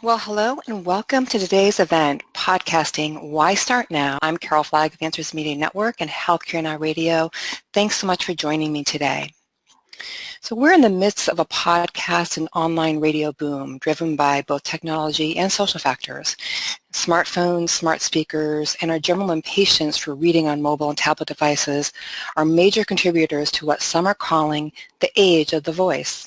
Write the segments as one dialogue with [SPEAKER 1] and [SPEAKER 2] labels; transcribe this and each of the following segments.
[SPEAKER 1] Well, hello and welcome to today's event, Podcasting, Why Start Now? I'm Carol Flagg of Answers Media Network and HealthcareNOW Radio. Thanks so much for joining me today. So we're in the midst of a podcast and online radio boom driven by both technology and social factors. Smartphones, smart speakers, and our general impatience for reading on mobile and tablet devices are major contributors to what some are calling the age of the voice.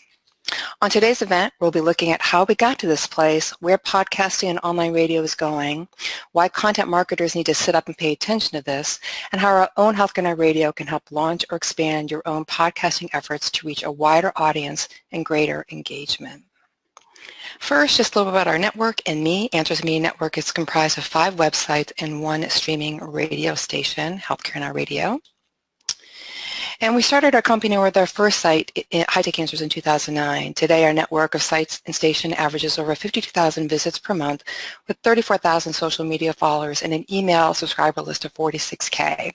[SPEAKER 1] On today's event, we'll be looking at how we got to this place, where podcasting and online radio is going, why content marketers need to sit up and pay attention to this, and how our own HealthcareNOW Radio can help launch or expand your own podcasting efforts to reach a wider audience and greater engagement. First, just a little bit about our network and me. Answers Media Network is comprised of 5 websites and 1 streaming radio station, HealthcareNOW Radio. And we started our company with our first site, High Tech Answers, in 2009. Today, our network of sites and station averages over 52,000 visits per month with 34,000 social media followers and an email subscriber list of 46K.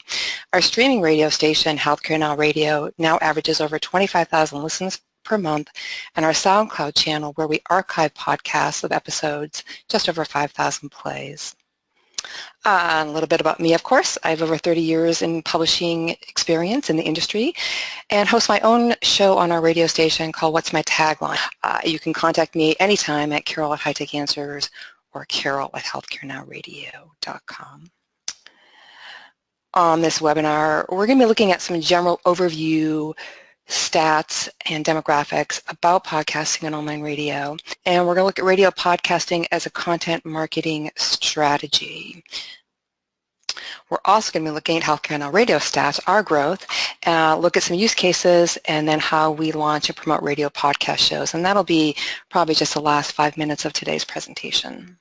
[SPEAKER 1] Our streaming radio station, HealthcareNOW Radio, now averages over 25,000 listens per month, and our SoundCloud channel, where we archive podcasts of episodes, just over 5,000 plays. A little bit about me, of course. I have over 30 years in publishing experience in the industry and host my own show on our radio station called What's My Tagline. You can contact me anytime at carol@hightechanswers or carol@healthcarenowradio.com. On this webinar, we're going to be looking at some general overview stats and demographics about podcasting and online radio. And we're going to look at radio podcasting as a content marketing strategy. We're also going to be looking at HealthcareNOW Radio stats, our growth, look at some use cases, and then how we launch and promote radio podcast shows. And that'll be probably just the last 5 minutes of today's presentation.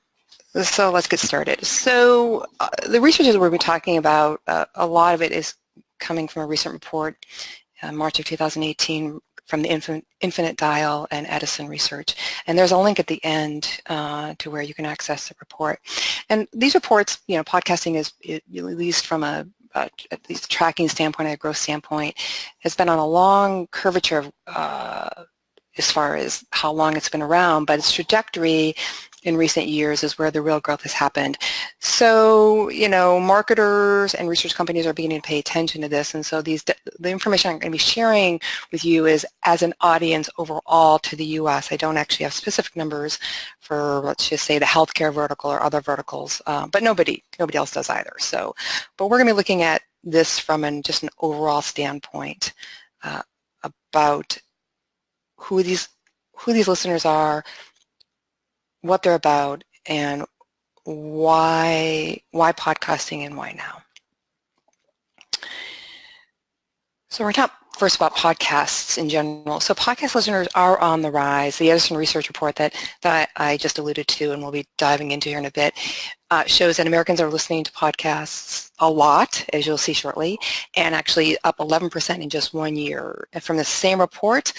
[SPEAKER 1] So let's get started. So the research that we'll be talking about, a lot of it is coming from a recent report March of 2018 from the Infinite Dial and Edison research. And there's a link at the end to where you can access the report. And these reports, podcasting is, at least from at least tracking standpoint, a growth standpoint, has been on a long curvature as far as how long it's been around, but its trajectory in recent years is where the real growth has happened. So, marketers and research companies are beginning to pay attention to this, and so the information I'm going to be sharing with you is as an audience overall to the U.S. I don't actually have specific numbers for, let's just say, the healthcare vertical or other verticals, but nobody else does either. So, but we're going to be looking at this from just an overall standpoint about who these listeners are, what they're about, and why podcasting and why now. So we're going to talk first about podcasts in general. So podcast listeners are on the rise. The Edison research report that I just alluded to and we'll be diving into here in a bit shows that Americans are listening to podcasts a lot, as you'll see shortly, and actually up 11% in just 1 year. And from the same report,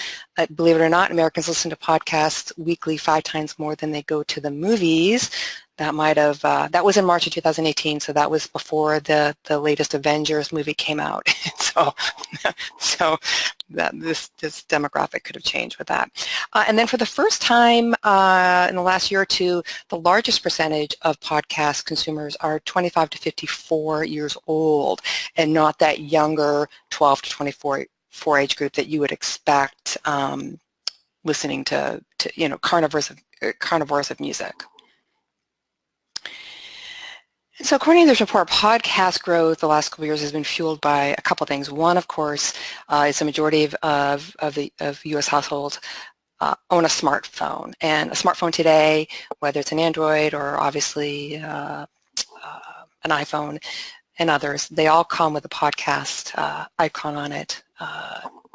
[SPEAKER 1] believe it or not, Americans listen to podcasts weekly 5 times more than they go to the movies. That that was in March of 2018, so that was before the latest Avengers movie came out. so this demographic could have changed with that. And then for the first time in the last year or two, the largest percentage of podcast consumers are 25 to 54 years old, and not that younger 12 to 24 age group that you would expect listening to carnivores of music. So according to this report, podcast growth the last couple of years has been fueled by a couple of things. One, of course, is the majority of U.S. households own a smartphone. And a smartphone today, whether it's an Android or obviously an iPhone and others, they all come with a podcast icon on it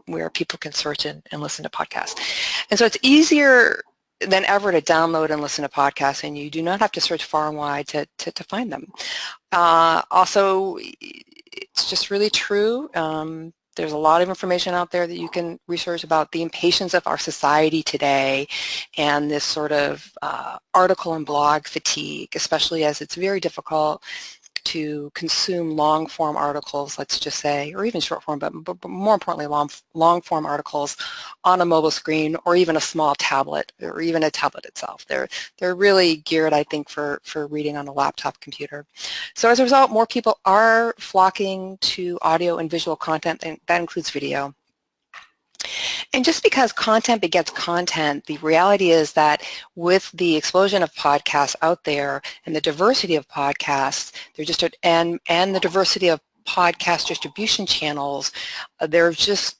[SPEAKER 1] where people can search and listen to podcasts. And so it's easier than ever to download and listen to podcasts, and you do not have to search far and wide to find them. Also, it's just really true. There's a lot of information out there that you can research about the impatience of our society today and this sort of article and blog fatigue, especially as it's very difficult to consume long-form articles, let's just say, or even short-form, but more importantly, long-form articles on a mobile screen or even a small tablet or even a tablet itself. They're really geared, I think, for reading on a laptop computer. So as a result, more people are flocking to audio and visual content, and that includes video. And just because content begets content, the reality is that with the explosion of podcasts out there and the diversity of podcasts, and the diversity of podcast distribution channels, there just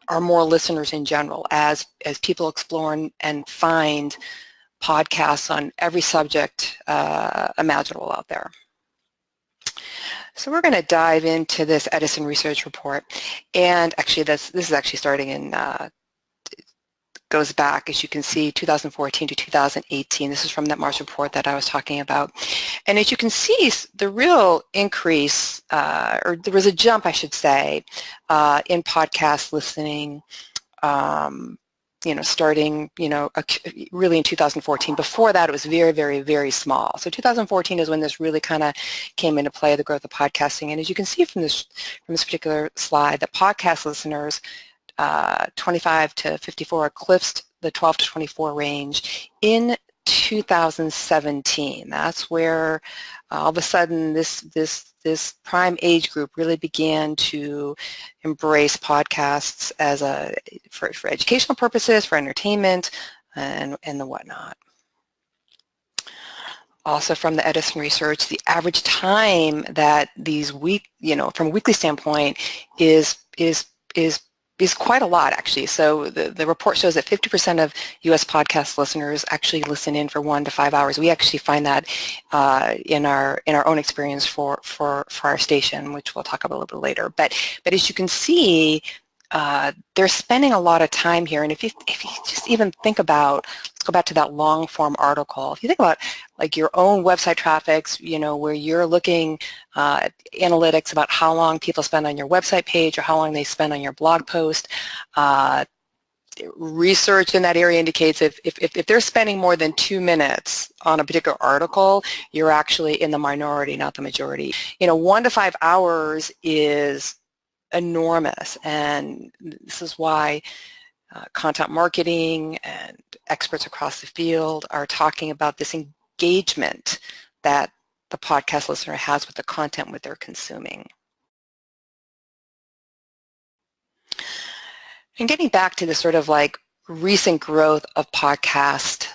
[SPEAKER 1] are more listeners in general as people explore and find podcasts on every subject imaginable out there. So we're going to dive into this Edison research report, and actually this is actually starting in goes back, as you can see, 2014 to 2018. This is from that March report that I was talking about. And as you can see, the real increase, or there was a jump, I should say, in podcast listening, starting, really in 2014. Before that, it was very, very, very small. So 2014 is when this really kind of came into play, the growth of podcasting. And as you can see from this particular slide, that podcast listeners 25 to 54 eclipsed the 12 to 24 range in 2017. That's where all of a sudden this prime age group really began to embrace podcasts as for educational purposes, for entertainment, and the whatnot. Also from the Edison research, the average time that these from a weekly standpoint is quite a lot, actually. So the report shows that 50% of U.S. podcast listeners actually listen in for 1 to 5 hours. We actually find that in our own experience for our station, which we'll talk about a little bit later. But as you can see, they're spending a lot of time here. And if you just even think about, let's go back to that long form article. If you think about like your own website traffics, where you're looking at analytics about how long people spend on your website page or how long they spend on your blog post, research in that area indicates if they're spending more than 2 minutes on a particular article, you're actually in the minority, not the majority. 1 to 5 hours is enormous, and this is why content marketing and experts across the field are talking about this engagement that the podcast listener has with the content what they're consuming. And getting back to the sort of like recent growth of podcast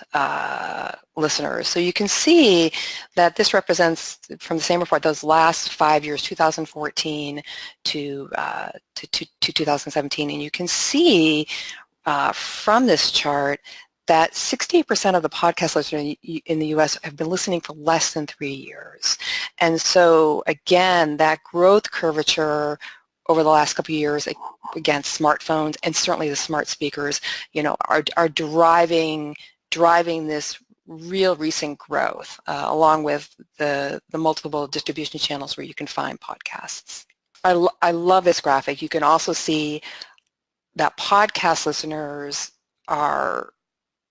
[SPEAKER 1] listeners. So you can see that this represents, from the same report, those last 5 years, 2014 to 2017. And you can see from this chart that 68% of the podcast listeners in the U.S. have been listening for less than 3 years. And so, again, that growth curvature over the last couple of years, again, smartphones and certainly the smart speakers, are driving this real recent growth, along with the multiple distribution channels where you can find podcasts. I love this graphic. You can also see that podcast listeners are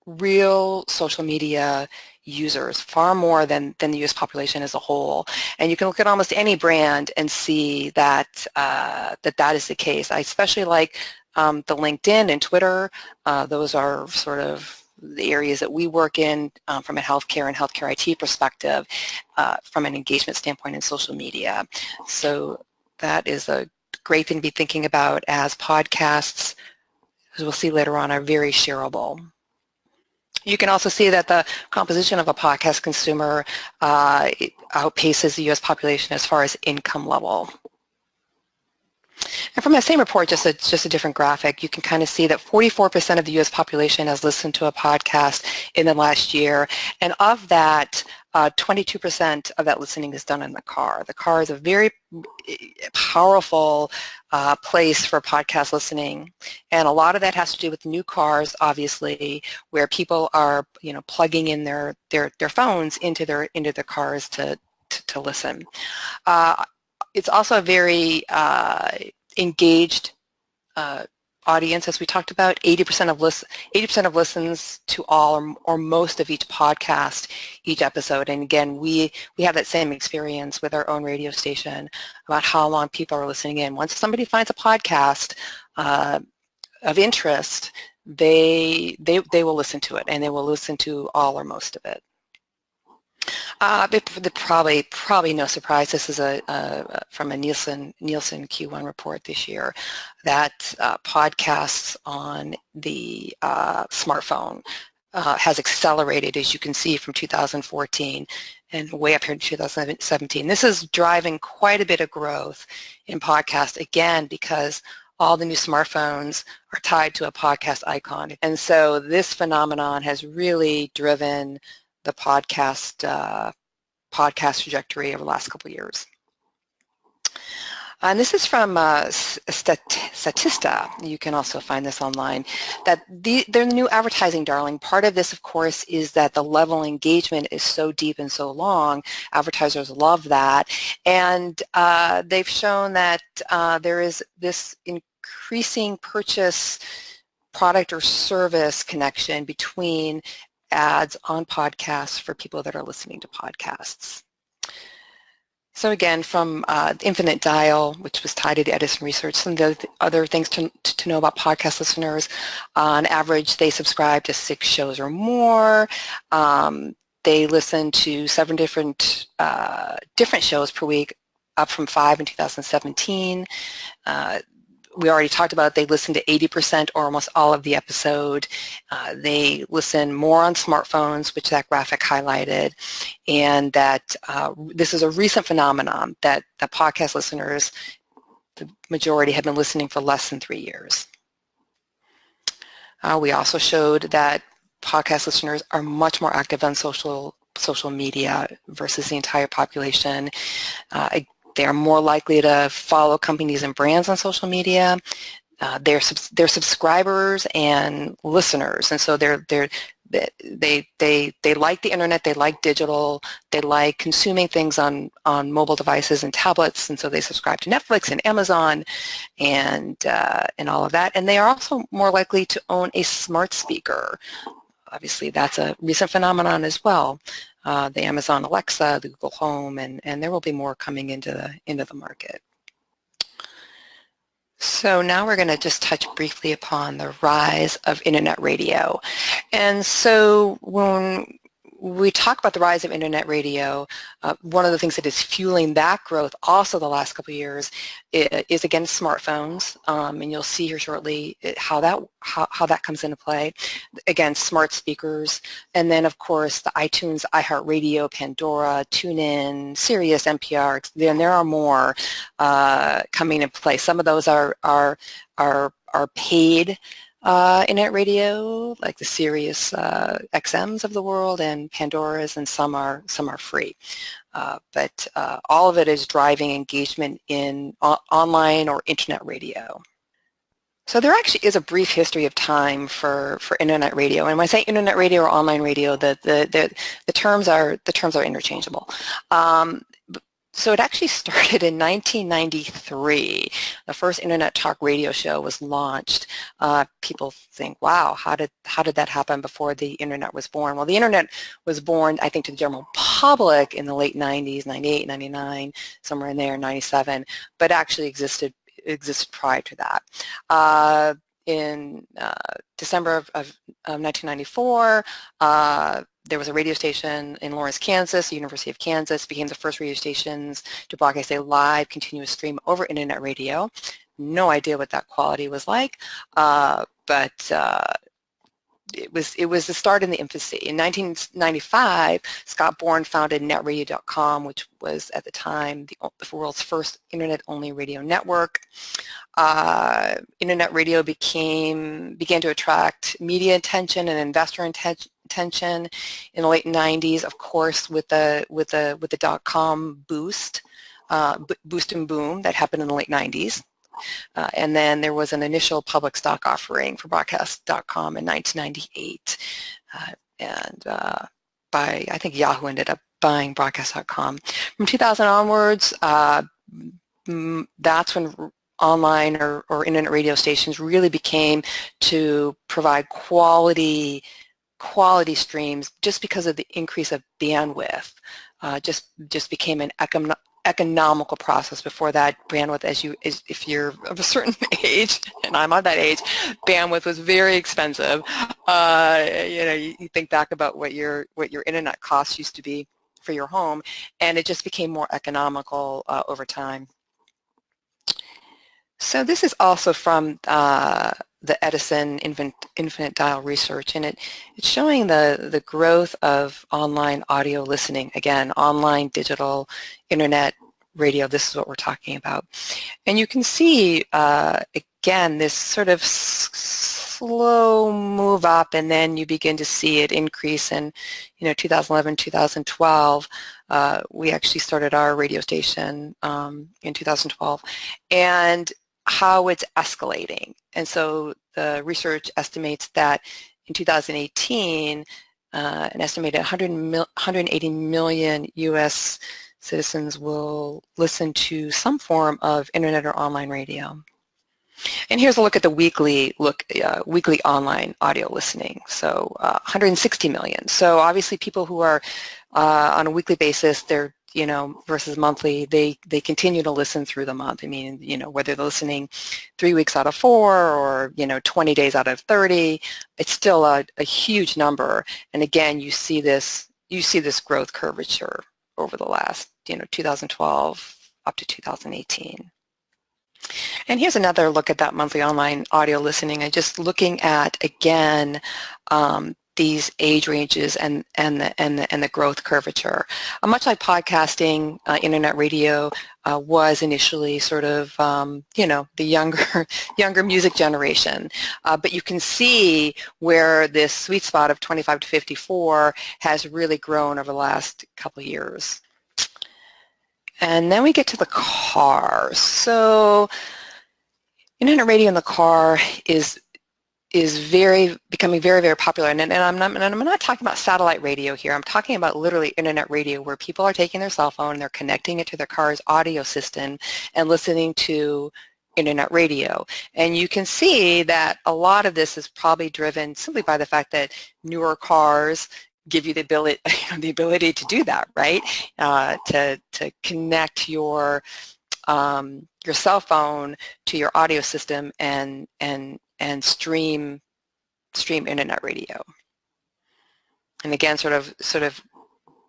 [SPEAKER 1] real social media users, far more than the U.S. population as a whole. And you can look at almost any brand and see that that is the case. I especially like the LinkedIn and Twitter. Those are sort of the areas that we work in from a healthcare and healthcare IT perspective, from an engagement standpoint in social media. So that is a great thing to be thinking about, as podcasts, as we'll see later on, are very shareable. You can also see that the composition of a podcast consumer outpaces the U.S. population as far as income level. And from that same report, just a different graphic, you can kind of see that 44% of the U.S. population has listened to a podcast in the last year, and of that, 22% of that listening is done in the car. The car is a very powerful place for podcast listening, and a lot of that has to do with new cars, obviously, where people are, plugging in their phones into their cars to listen. It's also a very engaged audience, as we talked about, 80% of listens to all or most of each podcast, each episode. And again, we have that same experience with our own radio station about how long people are listening in. Once somebody finds a podcast of interest, they will listen to it, and they will listen to all or most of it. Probably no surprise. This is from a Nielsen Q1 report this year that podcasts on the smartphone has accelerated, as you can see, from 2014 and way up here to 2017. This is driving quite a bit of growth in podcasts, again, because all the new smartphones are tied to a podcast icon. And so this phenomenon has really driven the podcast trajectory over the last couple of years. And this is from Statista. You can also find this online, that they're the new advertising darling. Part of this, of course, is that the level of engagement is so deep and so long. Advertisers love that. And they've shown that there is this increasing purchase product or service connection between ads on podcasts for people that are listening to podcasts. So again, from Infinite Dial, which was tied to the Edison research, some of the other things to know about podcast listeners, on average, they subscribe to 6 shows or more. They listen to 7 different shows per week, up from 5 in 2017. We already talked about they listen to 80% or almost all of the episode. They listen more on smartphones, which that graphic highlighted, and that this is a recent phenomenon that the podcast listeners, the majority, have been listening for less than 3 years. We also showed that podcast listeners are much more active on social media versus the entire population. They are more likely to follow companies and brands on social media. They're subscribers and listeners, and so they like the internet. They like digital. They like consuming things on mobile devices and tablets, and so they subscribe to Netflix and Amazon and all of that. And they are also more likely to own a smart speaker. Obviously, that's a recent phenomenon as well. The Amazon Alexa, the Google Home, and there will be more coming into the market. So now we're going to just touch briefly upon the rise of internet radio. And so when we talk about the rise of internet radio, one of the things that is fueling that growth also the last couple of years is again smartphones, and you'll see here shortly how that comes into play. Again, smart speakers, and then of course the iTunes, iHeartRadio, Pandora, TuneIn, Sirius, NPR. Then there are more coming into play. Some of those are paid internet radio, like the Sirius XMs of the world and Pandora's, and some are free. But all of it is driving engagement in online or internet radio. So there actually is a brief history of time for internet radio, and when I say internet radio or online radio, the terms are interchangeable. So it actually started in 1993. The first internet talk radio show was launched. People think, wow, how did that happen before the internet was born? Well, the internet was born, I think, to the general public in the late 90s, 98, 99, somewhere in there, 97, but actually existed prior to that. In December of 1994, there was a radio station in Lawrence, Kansas. The University of Kansas became the first radio stations to broadcast a live continuous stream over internet radio. No idea what that quality was like, but it was the start in the infancy. In 1995, Scott Bourne founded netradio.com, which was at the time the world's first internet-only radio network. Internet radio began to attract media attention and investor attention in the late 90s, of course, with the dot-com boost and boom that happened in the late 90s. And then there was an initial public stock offering for broadcast.com in 1998. I think Yahoo ended up buying broadcast.com. From 2000 onwards, that's when online or internet radio stations really became to provide quality streams just because of the increase of bandwidth. Just became an economical process. Before that, bandwidth, if you're of a certain age, and I'm of that age, bandwidth was very expensive. You think back about what your internet costs used to be for your home, and it just became more economical over time. So this is also from the Edison infinite dial research, and it's showing the growth of online audio listening. Again, online, digital, internet, radio, this is what we're talking about. And you can see, again, this sort of slow move up, and then you begin to see it increase in 2011, 2012. We actually started our radio station in 2012, and how it's escalating. And so the research estimates that in 2018, an estimated 180 million U.S. citizens will listen to some form of internet or online radio. And here's a look at the weekly online audio listening. So 160 million. So obviously people who are on a weekly basis, they're versus monthly, they continue to listen through the month. I mean, whether they're listening 3 weeks out of 4 or 20 days out of 30, it's still a huge number. And again, you see this growth curvature over the last 2012 up to 2018. And here's another look at that monthly online audio listening. And just looking at, again, these age ranges and the growth curvature. Much like podcasting, internet radio was initially sort of the younger music generation, but you can see where this sweet spot of 25 to 54 has really grown over the last couple of years. And then we get to the car. So internet radio in the car is becoming very, very popular. And I'm not talking about satellite radio here. I'm talking about literally internet radio, where people are taking their cell phone and they're connecting it to their car's audio system and listening to internet radio. And you can see that a lot of this is probably driven simply by the fact that newer cars give you the ability to do that, right? To connect your cell phone to your audio system and stream internet radio. And again, sort of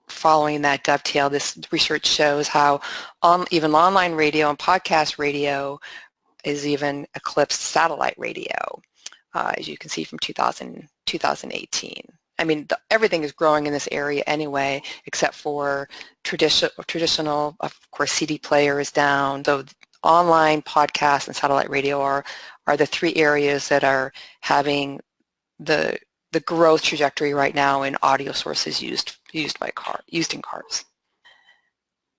[SPEAKER 1] following that dovetail, this research shows how even online radio and podcast radio is even eclipsed satellite radio, as you can see from 2018. I mean, everything is growing in this area anyway, except for traditional, of course, CD player is down. So online, podcast, and satellite radio are the three areas that are having the growth trajectory right now in audio sources used in cars.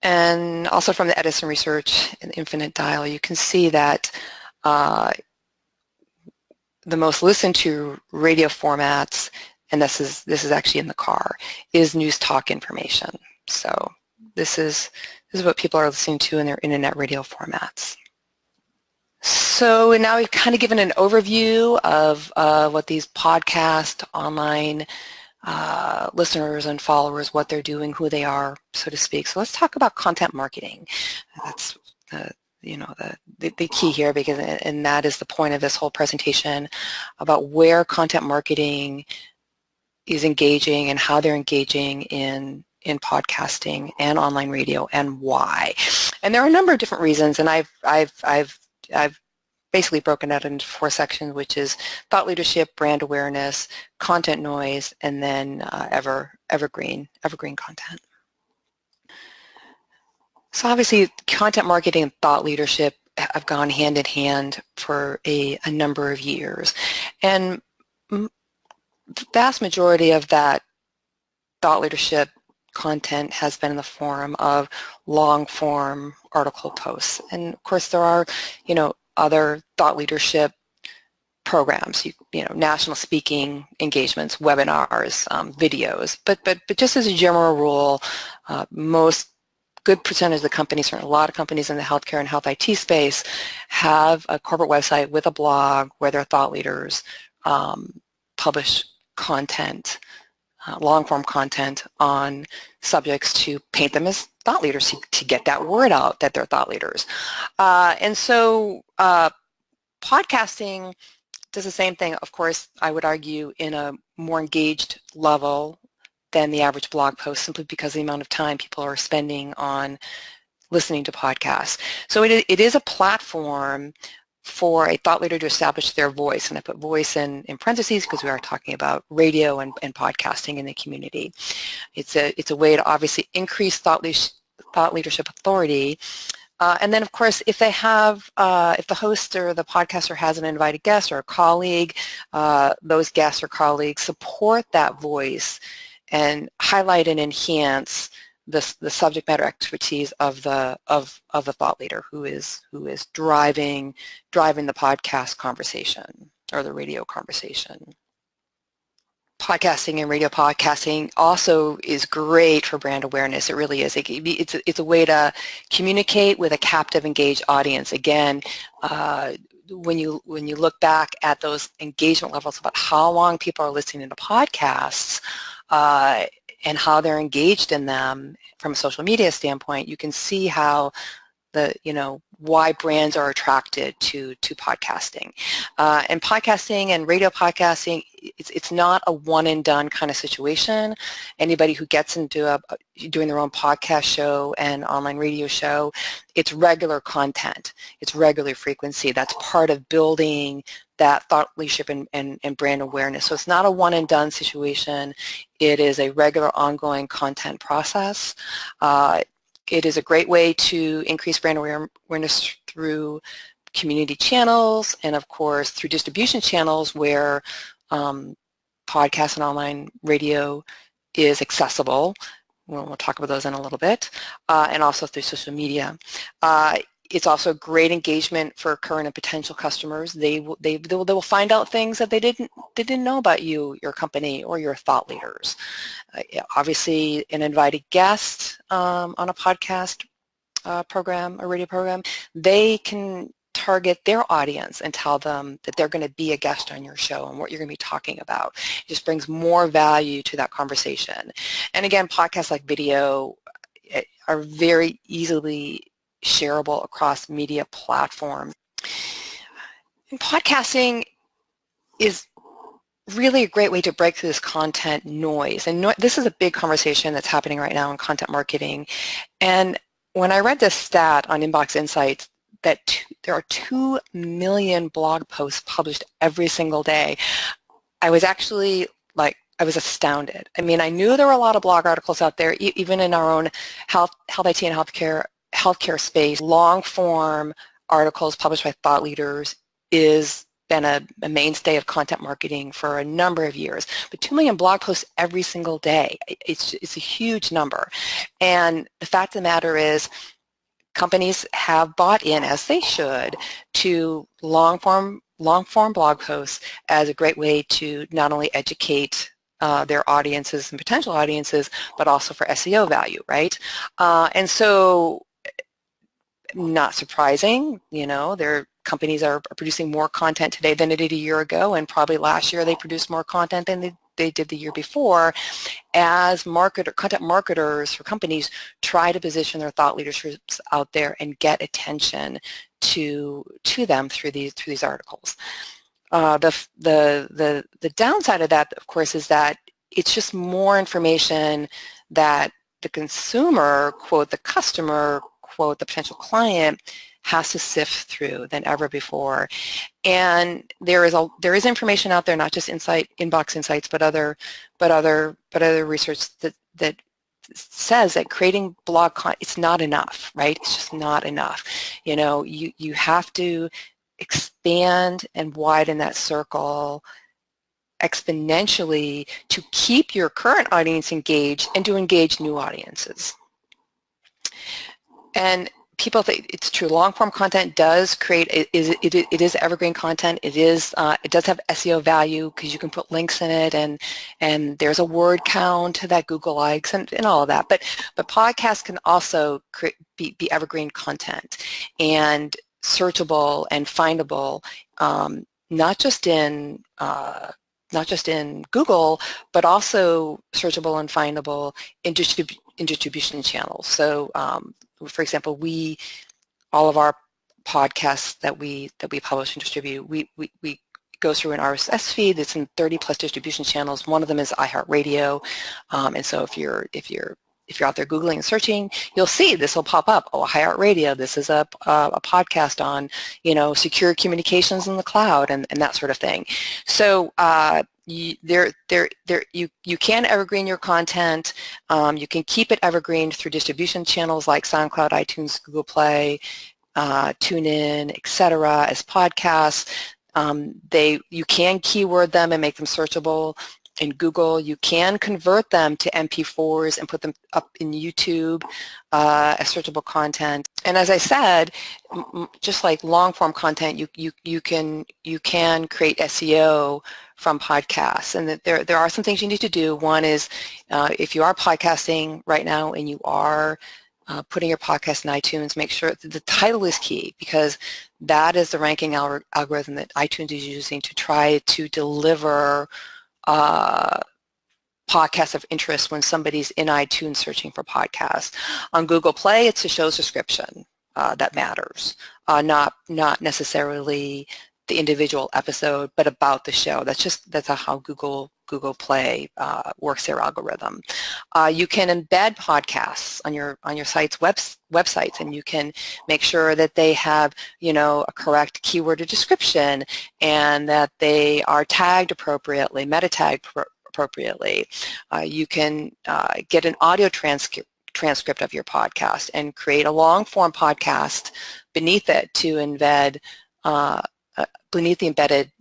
[SPEAKER 1] And also from the Edison research in infinite dial, you can see that the most listened to radio formats, and this is actually in the car, is news talk information. So this is what people are listening to in their internet radio formats. So now we've kind of given an overview of what these podcast online listeners and followers, what they're doing, who they are, so to speak. So let's talk about content marketing. That's the key here, because and that is the point of this whole presentation, about where content marketing is engaging and how they're engaging in podcasting and online radio, and why. And there are a number of different reasons, and I've basically broken out into 4 sections, which is thought leadership, brand awareness, content noise, and then evergreen content. So obviously, content marketing and thought leadership have gone hand in hand for a number of years, and the vast majority of that thought leadership content has been in the form of long-form article posts. And of course, there are, other thought leadership programs, national speaking engagements, webinars, videos. But just as a general rule, most good percentage of the companies, certainly a lot of companies in the healthcare and health IT space, have a corporate website with a blog where their thought leaders publish content, long-form content on subjects to paint them as thought leaders, to get that word out that they're thought leaders. And so podcasting does the same thing, of course, I would argue, in a more engaged level than the average blog post, simply because of the amount of time people are spending on listening to podcasts. So it is a platform for a thought leader to establish their voice, and I put voice in parentheses because we are talking about radio and podcasting in the community. It's a way to obviously increase thought leadership authority. And then, of course, if they have, if the host or the podcaster has an invited guest or a colleague, those guests or colleagues support that voice and highlight and enhance the subject matter expertise of the thought leader who is driving the podcast conversation or the radio conversation. Podcasting and radio podcasting also is great for brand awareness. It really is. It's a way to communicate with a captive, engaged audience. Again, when you look back at those engagement levels about how long people are listening to podcasts and how they're engaged in them from a social media standpoint, you can see how why brands are attracted to podcasting. And podcasting and radio podcasting, it's not a one and done kind of situation. Anybody who gets into doing their own podcast show and online radio show, it's regular content. It's regular frequency. That's part of building that thought leadership and brand awareness. So it's not a one and done situation. It is a regular ongoing content process. It is a great way to increase brand awareness through community channels and, of course, through distribution channels where podcast and online radio is accessible. We'll talk about those in a little bit, and also through social media. It's also great engagement for current and potential customers. They will find out things that they didn't know about you, your company, or your thought leaders. Obviously, an invited guest on a podcast program, a radio program, they can target their audience and tell them that they're going to be a guest on your show and what you're going to be talking about. It just brings more value to that conversation. And again, podcasts like video are very easily shareable across media platforms. And podcasting is really a great way to break through this content noise. And this is a big conversation that's happening right now in content marketing. And when I read this stat on Inbox Insights that there are 2 million blog posts published every single day, I was actually I was astounded. I mean, I knew there were a lot of blog articles out there, even in our own health IT and healthcare space. Long-form articles published by thought leaders is been a mainstay of content marketing for a number of years. But 2 million blog posts every single day, it's a huge number. And the fact of the matter is, companies have bought in, as they should, to long-form blog posts as a great way to not only educate their audiences and potential audiences, but also for SEO value, right? And so, not surprising, their companies are producing more content today than they did a year ago, and probably last year they produced more content than they did the year before, as content marketers for companies try to position their thought leaderships out there and get attention to them through these articles. The downside of that, of course, is that it's just more information that the consumer, quote, the customer, quote, the potential client, has to sift through than ever before. And there is information out there, not just Inbox Insights, but other research that says that creating blog content, it's not enough, right? It's just not enough. You have to expand and widen that circle exponentially to keep your current audience engaged and to engage new audiences. And people think it's true. Long-form content does create, it is evergreen content. It does have SEO value because you can put links in it, and there's a word count that Google likes, and all of that. But podcasts can also be evergreen content and searchable and findable, not just in Google, but also searchable and findable in distribution channels. So, for example, all of our podcasts that we publish and distribute, we go through an RSS feed that's in 30 plus distribution channels. One of them is iHeartRadio, and so if you're out there Googling and searching, you'll see this will pop up. Oh, iHeartRadio. This is a podcast on, secure communications in the cloud and that sort of thing. So you can evergreen your content. You can keep it evergreen through distribution channels like SoundCloud, iTunes, Google Play, TuneIn, etc. as podcasts. You can keyword them and make them searchable in Google. You can convert them to MP4s and put them up in YouTube as searchable content. And as I said, just like long-form content, you can create SEO from podcasts. And that there are some things you need to do. One is if you are podcasting right now and you are putting your podcast in iTunes, make sure that the title is key, because that is the ranking algorithm that iTunes is using to try to deliver podcasts of interest when somebody's in iTunes searching for podcasts. On Google Play, it's the show's description that matters, not necessarily the individual episode, but about the show. That's how Google Play works their algorithm. You can embed podcasts on your site's websites, and you can make sure that they have a correct keyword or description, and that they are tagged appropriately, meta tagged appropriately. You can get an audio transcript of your podcast and create a long form podcast beneath it to embed beneath the embedded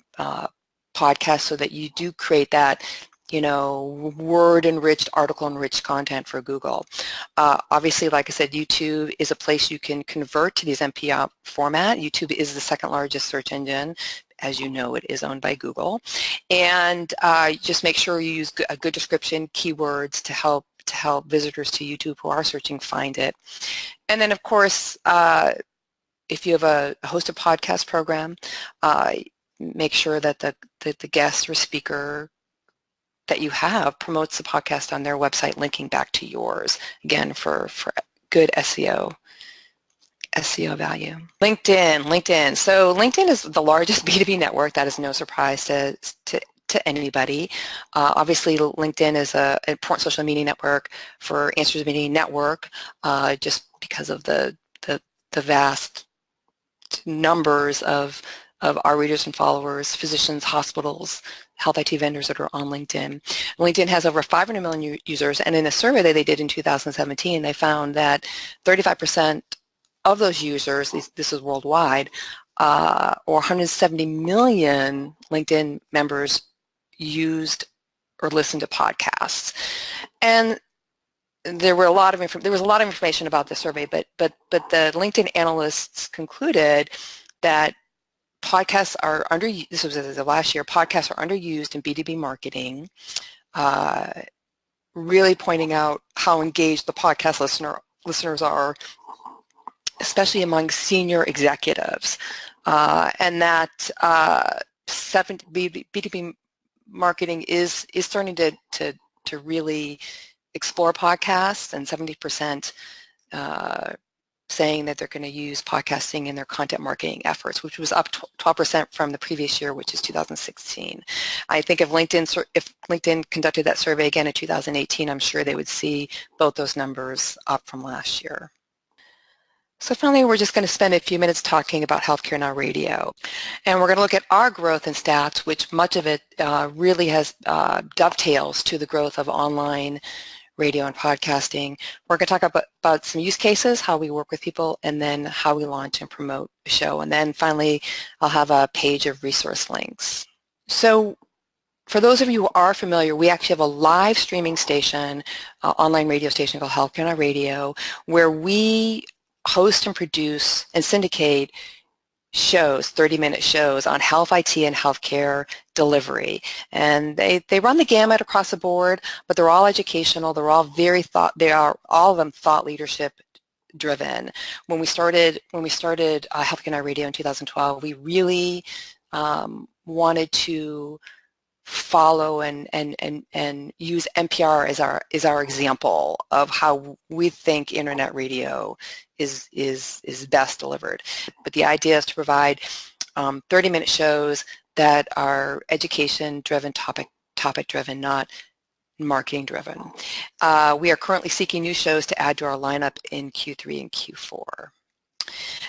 [SPEAKER 1] podcast, so that you do create that word-enriched, article-enriched content for Google. Obviously, like I said, YouTube is a place you can convert to these MP format. YouTube is the second largest search engine. As you know, it is owned by Google. And just make sure you use a good description, keywords to help visitors to YouTube who are searching find it. And then, of course, if you have a hosted podcast program, make sure that the guest or speaker that you have promotes the podcast on their website, linking back to yours, again, for good SEO value. LinkedIn. So LinkedIn is the largest B2B network. That is no surprise to anybody. Obviously, LinkedIn is an important social media network for Answers Media Network, just because of the vast numbers of our readers and followers, physicians, hospitals, health IT vendors that are on LinkedIn. LinkedIn has over 500 million users, and in a survey that they did in 2017, they found that 35% of those users, this is worldwide, or 170 million LinkedIn members used or listened to podcasts. And there was a lot of information about the survey, but the LinkedIn analysts concluded that podcasts are this was the last year, podcasts are underused in B2B marketing, really pointing out how engaged the podcast listeners are, especially among senior executives, and that B2B marketing is starting to really explore podcasts, and 70% saying that they're going to use podcasting in their content marketing efforts, which was up 12% from the previous year, which is 2016. I think if LinkedIn conducted that survey again in 2018, I'm sure they would see both those numbers up from last year. So finally, we're just going to spend a few minutes talking about Healthcare Now Radio. And we're going to look at our growth and stats, which much of it really has dovetails to the growth of online radio and podcasting. We're going to talk about some use cases, how we work with people, and then how we launch and promote the show. And then finally, I'll have a page of resource links. So for those of you who are familiar, we actually have a live streaming station, online radio station called HealthcareNOW Radio, where we host and produce and syndicate shows, 30-minute shows on health IT and healthcare delivery. And they run the gamut across the board, but they're all educational. They're all all of them thought leadership driven. When we started HealthcareNOW Radio in 2012, we really wanted to follow and use NPR as our example of how we think internet radio is best delivered. But the idea is to provide 30-minute shows that are education-driven, topic-driven, not marketing-driven. We are currently seeking new shows to add to our lineup in Q3 and Q4.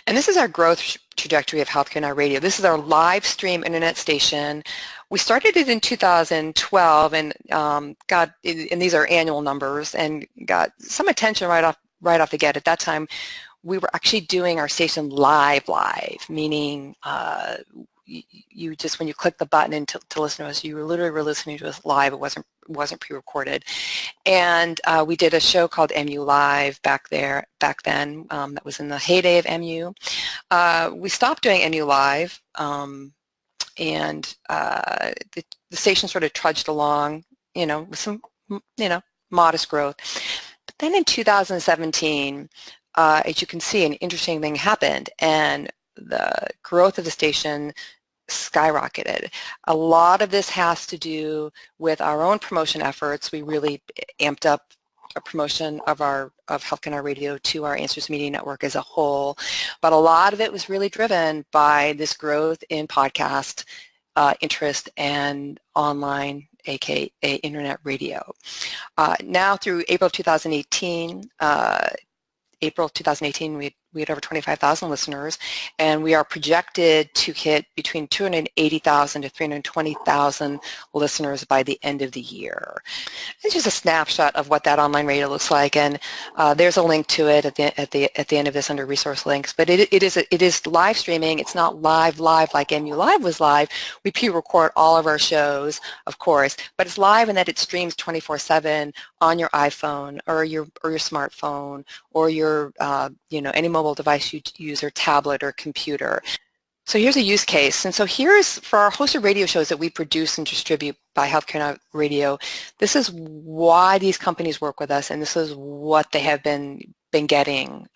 [SPEAKER 1] And this is our growth trajectory of HealthcareNOW Radio. This is our live stream internet station. We started it in 2012 and and these are annual numbers, and got some attention right off the get. At that time, we were actually doing our station live, meaning you just, when you click the button to listen to us, you literally were listening to us live. It wasn't pre-recorded. And we did a show called MU Live back then. That was in the heyday of MU. We stopped doing MU Live, and the station sort of trudged along, with some, modest growth. But then in 2017, as you can see, an interesting thing happened, and the growth of the station skyrocketed. A lot of this has to do with our own promotion efforts. We really amped up a promotion of HealthcareNOW Radio to our Answers Media Network as a whole, but a lot of it was really driven by this growth in podcast interest and online, aka internet radio. Now through April 2018, we had over 25,000 listeners, and we are projected to hit between 280,000 to 320,000 listeners by the end of the year. It's just a snapshot of what that online radio looks like, and there's a link to it at the end of this under resource links. But it is live streaming. It's not live like MU Live was live. We pre-record all of our shows, of course, but it's live in that it streams 24/7 on your iPhone or your smartphone or your any mobile device you use, or tablet or computer. So here's a use case. And so here's, for our hosted radio shows that we produce and distribute by HealthcareNOW Radio, this is why these companies work with us, and this is what they have been getting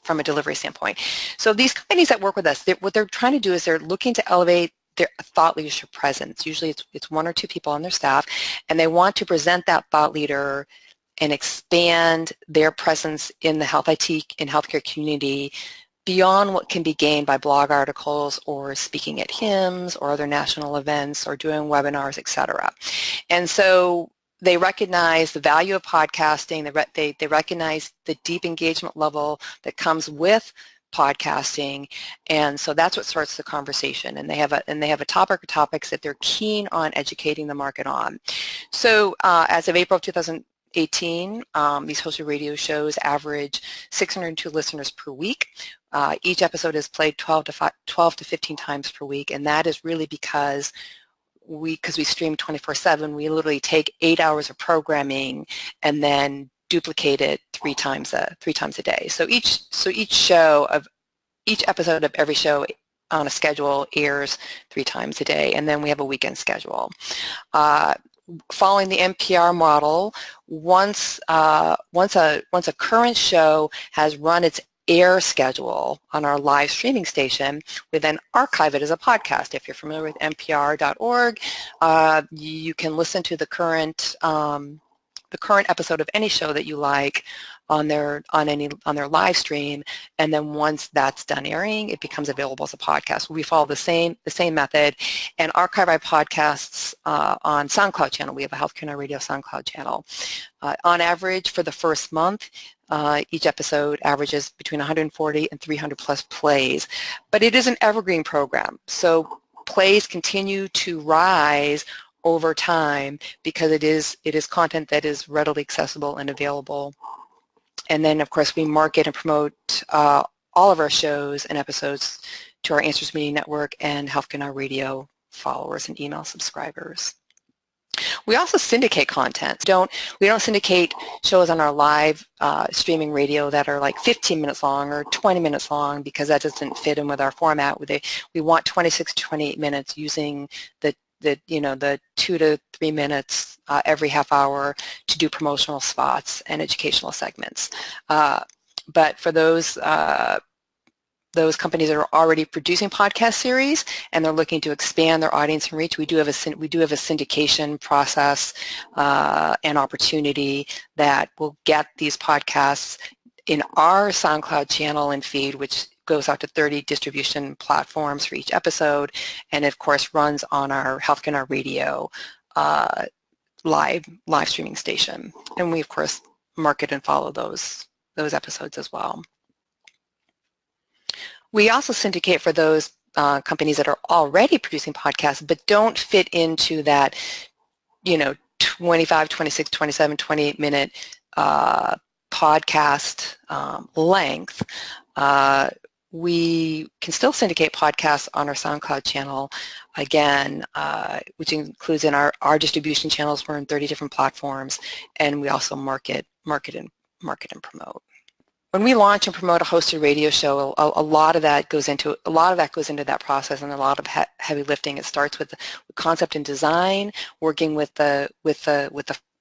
[SPEAKER 1] from a delivery standpoint. So these companies that work with us, what they're trying to do is they're looking to elevate their thought leadership presence. Usually it's one or two people on their staff, and they want to present that thought leader and expand their presence in the health IT and healthcare community beyond what can be gained by blog articles or speaking at HIMSS or other national events or doing webinars, etc. And so they recognize the value of podcasting. They recognize the deep engagement level that comes with podcasting, and so that's what starts the conversation. And they have a topic or topics that they're keen on educating the market on. So as of April 2018, these hosted radio shows average 602 listeners per week. Each episode is played 12 to 15 times per week, and that is really because we stream 24/7. We literally take 8 hours of programming and then duplicate it three times a day. So each episode of every show on a schedule airs 3 times a day, and then we have a weekend schedule. Following the NPR model, once a current show has run its air schedule on our live streaming station, we then archive it as a podcast. If you're familiar with npr.org, you can listen to the current episode of any show that you like on their live stream, and then once that's done airing, it becomes available as a podcast. We follow the same method, and archive our podcasts on SoundCloud channel. We have a HealthcareNOW Radio SoundCloud channel. On average, for the first month, each episode averages between 140 and 300 plus plays, but it is an evergreen program, so plays continue to rise over time because it is content that is readily accessible and available. And then, of course, we market and promote all of our shows and episodes to our Answers Media Network and HealthcareNOW Radio followers and email subscribers. We also syndicate content. We don't syndicate shows on our live streaming radio that are like 15 minutes long or 20 minutes long, because that doesn't fit in with our format. We want 26 to 28 minutes, using the 2 to 3 minutes every half hour to do promotional spots and educational segments. But for those companies that are already producing podcast series and they're looking to expand their audience and reach, we do have a syndication process and opportunity that will get these podcasts in our SoundCloud channel and feed, which goes out to 30 distribution platforms for each episode, and of course runs on our HealthcareNOW Radio live streaming station. And we of course market and follow those episodes as well. We also syndicate for those companies that are already producing podcasts but don't fit into that 25, 26, 27, 28 minute podcast length. We can still syndicate podcasts on our SoundCloud channel, again, which includes in our distribution channels. We're in 30 different platforms, and we also market and promote. When we launch and promote a hosted radio show, a lot of that goes into that process, and a lot of heavy lifting. It starts with concept and design, working with the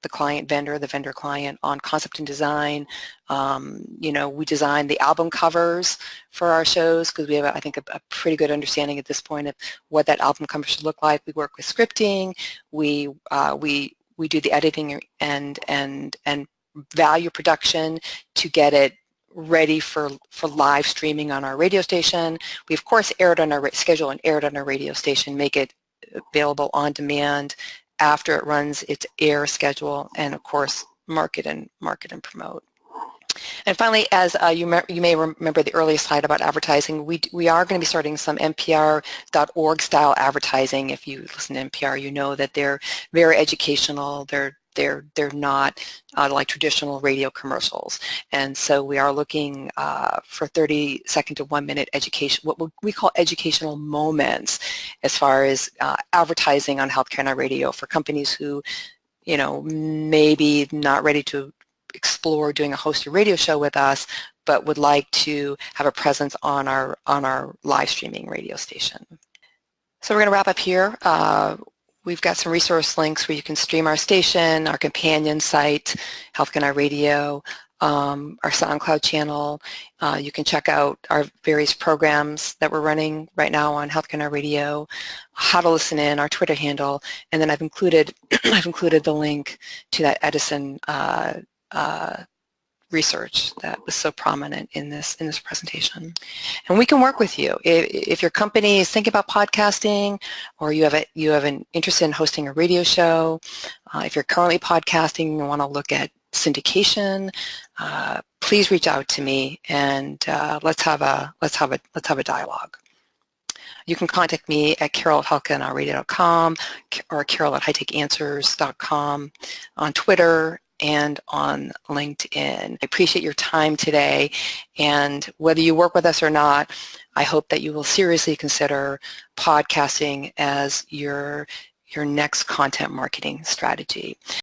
[SPEAKER 1] client vendor, the vendor client, on concept and design. We design the album covers for our shows because we have, I think, a pretty good understanding at this point of what that album cover should look like. We work with scripting. We do the editing and value production to get it ready for live streaming on our radio station. We of course schedule and air it on our radio station, make it available on demand after it runs its air schedule, and of course market and promote. And finally, as you may remember the earlier slide about advertising, we are going to be starting some NPR.org style advertising. If you listen to NPR, you know that they're very educational. They're not like traditional radio commercials, and so we are looking for 30-second to 1-minute education, what we call educational moments, as far as advertising on HealthcareNOW Radio for companies who, maybe not ready to explore doing a hosted radio show with us, but would like to have a presence on our live streaming radio station. So we're going to wrap up here. We've got some resource links where you can stream our station, our companion site, HealthcareNOW Radio, our SoundCloud channel. You can check out our various programs that we're running right now on HealthcareNOW Radio, how to listen in, our Twitter handle, and then I've included the link to that Edison research that was so prominent in this presentation. And we can work with you. If your company is thinking about podcasting, or you have an interest in hosting a radio show, if you're currently podcasting and want to look at syndication, please reach out to me, and let's have a dialogue. You can contact me at carol@healthcarenowradio.com or carol@hightechanswers.com, on Twitter and on LinkedIn. I appreciate your time today, and whether you work with us or not, I hope that you will seriously consider podcasting as your next content marketing strategy.